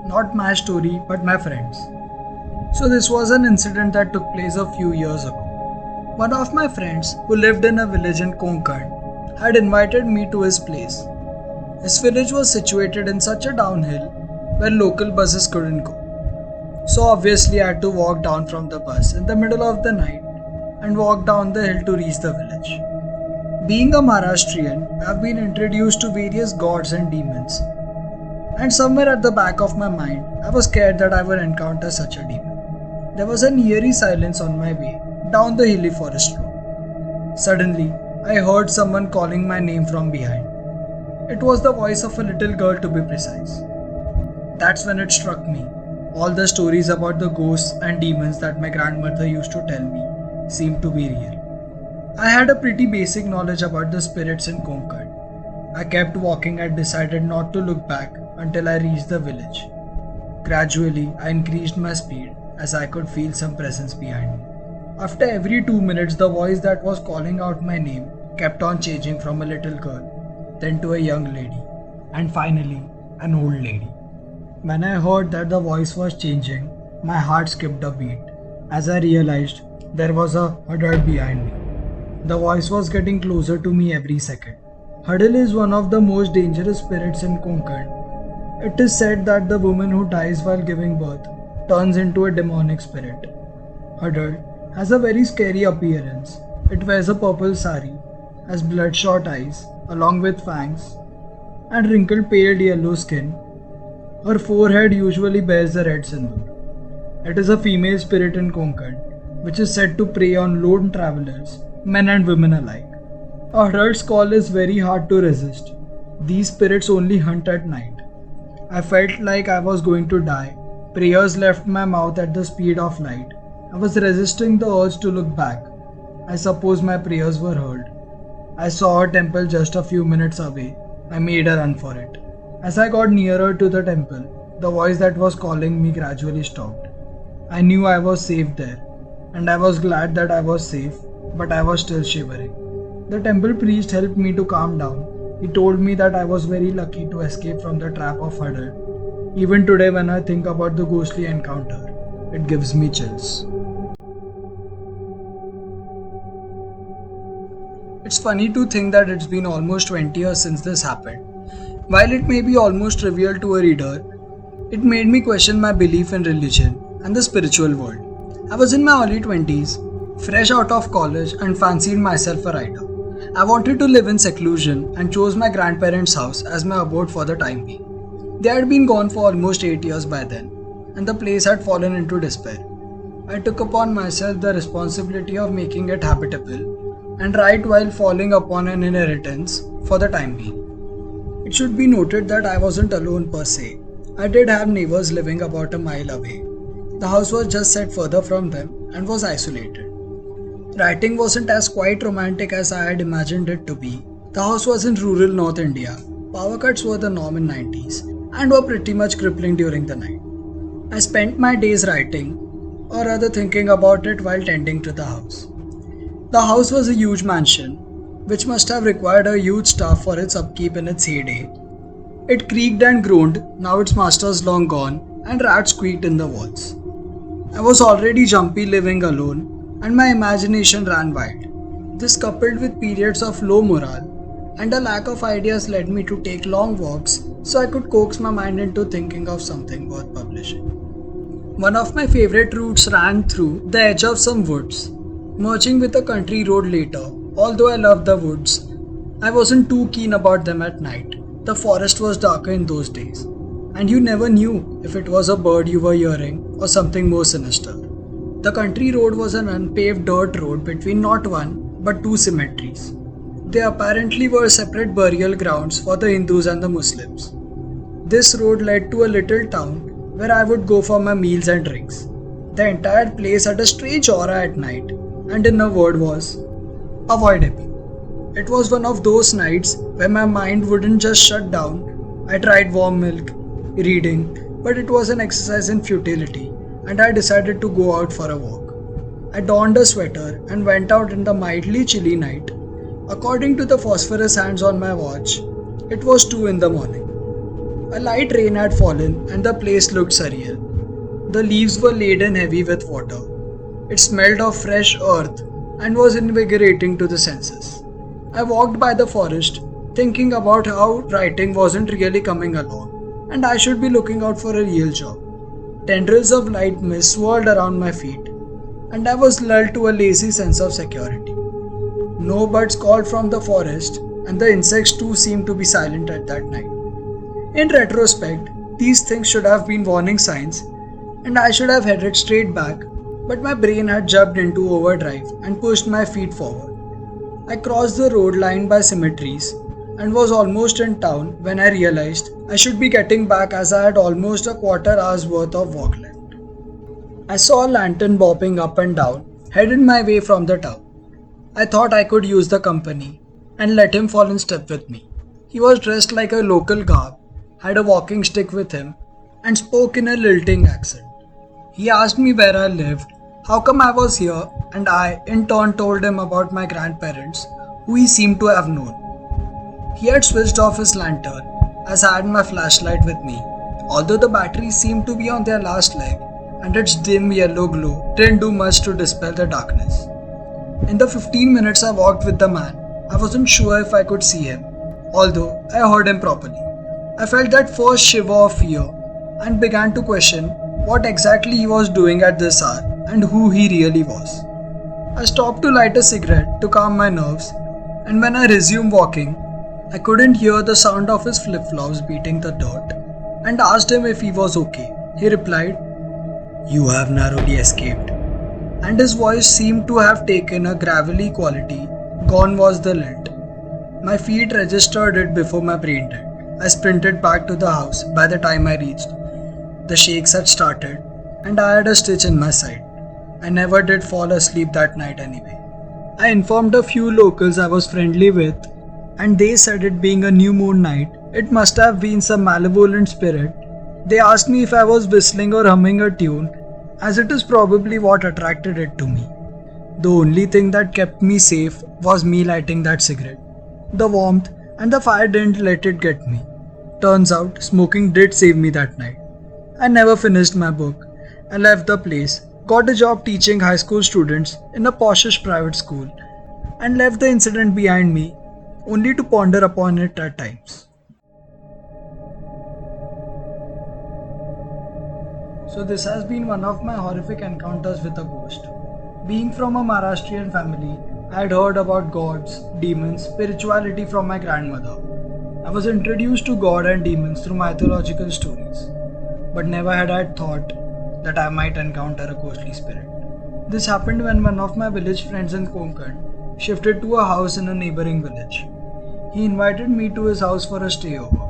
not my story but my friend's. So, this was an incident that took place a few years ago. One of my friends, who lived in a village in Konkan, had invited me to his place. His village was situated in such a downhill where local buses couldn't go. So, obviously, I had to walk down from the bus in the middle of the night and walk down the hill to reach the village. Being a Maharashtrian, I have been introduced to various gods and demons, and somewhere at the back of my mind, I was scared that I would encounter such a demon. There was an eerie silence on my way down the hilly forest road. Suddenly, I heard someone calling my name from behind. It was the voice of a little girl, to be precise. That's when it struck me. All the stories about the ghosts and demons that my grandmother used to tell me seemed to be real. I had a pretty basic knowledge about the spirits in Konkan. I kept walking and decided not to look back until I reached the village. Gradually, I increased my speed as I could feel some presence behind me. After every 2 minutes, the voice that was calling out my name kept on changing from a little girl, then to a young lady, and finally, an old lady. When I heard that the voice was changing, my heart skipped a beat as I realized there was a Huddle behind me. The voice was getting closer to me every second. Huddle is one of the most dangerous spirits in Konkan. It is said that the woman who dies while giving birth turns into a demonic spirit. Huddle has a very scary appearance. It wears a purple sari, has bloodshot eyes, along with fangs, and wrinkled pale yellow skin. Her forehead usually bears the red sindoor. It is a female spirit in Konkan, which is said to prey on lone travelers, men and women alike. A Huddle's call is very hard to resist. These spirits only hunt at night. I felt like I was going to die. Prayers left my mouth at the speed of light. I was resisting the urge to look back. I suppose my prayers were heard. I saw a temple just a few minutes away. I made a run for it. As I got nearer to the temple, the voice that was calling me gradually stopped. I knew I was safe there, and I was glad that I was safe, but I was still shivering. The temple priest helped me to calm down. He told me that I was very lucky to escape from the trap of Huddle. Even today, when I think about the ghostly encounter, it gives me chills. It's funny to think that it's been almost 20 years since this happened. While it may be almost trivial to a reader, it made me question my belief in religion and the spiritual world. I was in my early 20s, fresh out of college, and fancied myself a writer. I wanted to live in seclusion and chose my grandparents' house as my abode for the time being. They had been gone for almost 8 years by then, and the place had fallen into despair. I took upon myself the responsibility of making it habitable and write while falling upon an inheritance for the time being. It should be noted that I wasn't alone per se. I did have neighbors living about a mile away. The house was just set further from them and was isolated. Writing wasn't as quite romantic as I had imagined it to be. The house was in rural North India. Power cuts were the norm in 90s and were pretty much crippling during the night. I spent my days writing, or rather thinking about it while tending to the house. The house was a huge mansion, which must have required a huge staff for its upkeep in its heyday. It creaked and groaned, now its master's long gone, and rats squeaked in the walls. I was already jumpy living alone, and my imagination ran wild. This, coupled with periods of low morale and a lack of ideas, led me to take long walks so I could coax my mind into thinking of something worth publishing. One of my favorite routes ran through the edge of some woods, merging with a country road later. Although I loved the woods, I wasn't too keen about them at night. The forest was darker in those days, and you never knew if it was a bird you were hearing or something more sinister. The country road was an unpaved dirt road between not one but two cemeteries. They apparently were separate burial grounds for the Hindus and the Muslims. This road led to a little town where I would go for my meals and drinks. The entire place had a strange aura at night, and in a word was avoidable. It was one of those nights where my mind wouldn't just shut down. I tried warm milk, reading, but it was an exercise in futility, and I decided to go out for a walk. I donned a sweater and went out in the mildly chilly night. According to the phosphorus hands on my watch, it was 2 in the morning. A light rain had fallen and the place looked surreal. The leaves were laden heavy with water. It smelled of fresh earth and was invigorating to the senses. I walked by the forest, thinking about how writing wasn't really coming along and I should be looking out for a real job. Tendrils of light mist swirled around my feet, and I was lulled to a lazy sense of security. No birds called from the forest, and the insects too seemed to be silent at that night. In retrospect, these things should have been warning signs, and I should have headed straight back, but my brain had jumped into overdrive and pushed my feet forward. I crossed the road lined by cemeteries and was almost in town when I realized I should be getting back as I had almost a quarter hour's worth of walk left. I saw a lantern bobbing up and down, headed my way from the town. I thought I could use the company and let him fall in step with me. He was dressed like a local garb, had a walking stick with him, and spoke in a lilting accent. He asked me where I lived, how come I was here, and I, in turn, told him about my grandparents, who he seemed to have known. He had switched off his lantern, as I had my flashlight with me, although the batteries seemed to be on their last leg, and its dim yellow glow didn't do much to dispel the darkness. In the 15 minutes I walked with the man, I wasn't sure if I could see him, although I heard him properly. I felt that first shiver of fear and began to question what exactly he was doing at this hour and who he really was. I stopped to light a cigarette to calm my nerves, and when I resumed walking, I couldn't hear the sound of his flip-flops beating the dirt and asked him if he was okay. He replied, "You have narrowly escaped," and his voice seemed to have taken a gravelly quality. Gone was the lilt. My feet registered it before my brain did. I sprinted back to the house. By the time I reached, the shakes had started and I had a stitch in my side. I never did fall asleep that night anyway. I informed a few locals I was friendly with, and they said it being a new moon night, it must have been some malevolent spirit. They asked me if I was whistling or humming a tune, as it is probably what attracted it to me. The only thing that kept me safe was me lighting that cigarette. The warmth and the fire didn't let it get me. Turns out, smoking did save me that night. I never finished my book. I left the place, got a job teaching high school students in a poshish private school, and left the incident behind me, only to ponder upon it at times. So this has been one of my horrific encounters with a ghost. Being from a Maharashtrian family, I had heard about gods, demons, spirituality from my grandmother. I was introduced to God and demons through mythological stories, but never had I thought that I might encounter a ghostly spirit. This happened when one of my village friends in Konkan shifted to a house in a neighboring village. He invited me to his house for a stayover,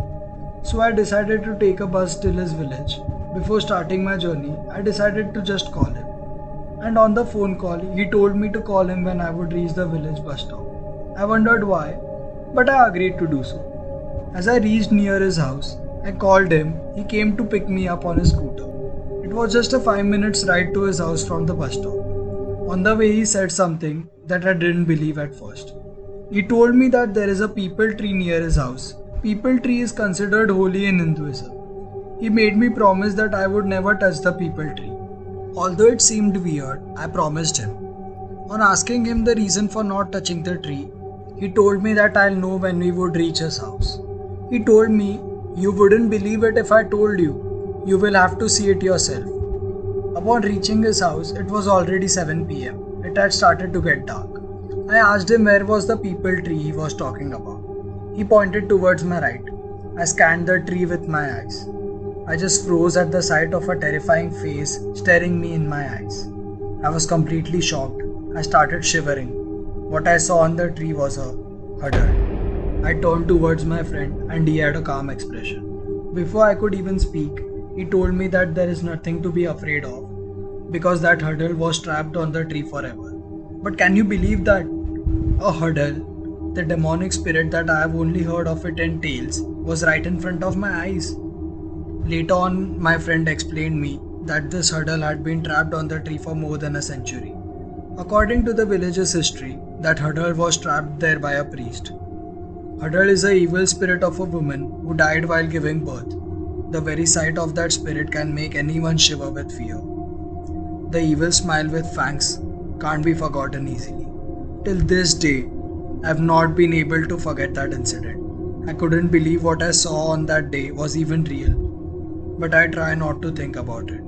so I decided to take a bus till his village. Before starting my journey, I decided to just call him. And on the phone call, he told me to call him when I would reach the village bus stop. I wondered why, but I agreed to do so. As I reached near his house, I called him. He came to pick me up on his scooter. It was just a 5 minutes ride to his house from the bus stop. On the way, he said something that I didn't believe at first. He told me that there is a peepal tree near his house. Peepal tree is considered holy in Hinduism. He made me promise that I would never touch the peepal tree. Although it seemed weird, I promised him. On asking him the reason for not touching the tree, he told me that I'll know when we would reach his house. He told me, "You wouldn't believe it if I told you. You will have to see it yourself." Upon reaching his house, it was already 7 p.m. It had started to get dark. I asked him where was the peepal tree he was talking about. He pointed towards my right. I scanned the tree with my eyes. I just froze at the sight of a terrifying face staring me in my eyes. I was completely shocked. I started shivering. What I saw on the tree was a huddle. I turned towards my friend and he had a calm expression. Before I could even speak, he told me that there is nothing to be afraid of because that huddle was trapped on the tree forever. But can you believe that? A huddle, the demonic spirit that I have only heard of it in tales, was right in front of my eyes. Later on, my friend explained me that this huddle had been trapped on the tree for more than a century. According to the village's history, that huddle was trapped there by a priest. Huddle is the evil spirit of a woman who died while giving birth. The very sight of that spirit can make anyone shiver with fear. The evil smile with fangs can't be forgotten easily. Till this day, I've not been able to forget that incident. I couldn't believe what I saw on that day was even real, but I try not to think about it.